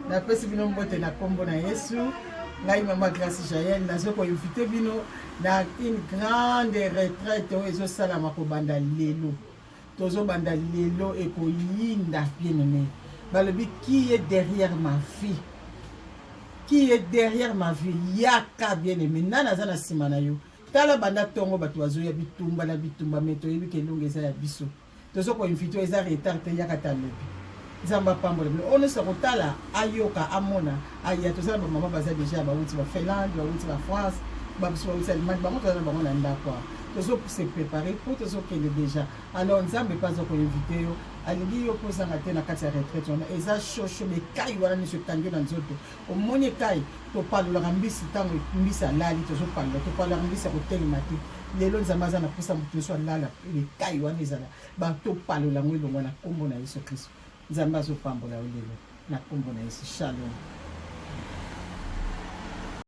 Na pesi bino mbote na kombo na Yesu. Ngai Maman Grace Jaël nazo ko invité bino na une grande retraite oyo salama ko banda lelo. Tozo banda lelo et ko yinda bien-aimé. Balobi qui est derrière ma fille? Qui est derrière ma vie? Yaka bien-aimé. Nana zana simana yo. Tala banda tongo batu wazo ya bitumba na bitumba meto yebi kelonge za ya biso. Tozo ko invité eza retard te yaka talobi. Zamba pambo le. On ne se kotala ayoka amona aya toza ba mama baza déjà ba wuti ba Finlande, ba wuti ba France, ba biso ba wuti Allemagne, ba moto na ba mona ndakwa. Tozo se préparer pour tozo kele déjà. Alors nzambe pas ko invité yo. Alingi yo posa ngate na kati ya retraite on eza shosho me kai wana ni sotango na nzoto. O moni kai to palo la mbisi tango mbisa lali tozo palo mbisa ko telemati. Lelo nzamaza na posa mutu so lala le kai wana ezala. Ba to palo la ngwelo ngwana kombo na Yesu Kristo. Nzambe azopambola lelo na kombo na Yesu. Shalom.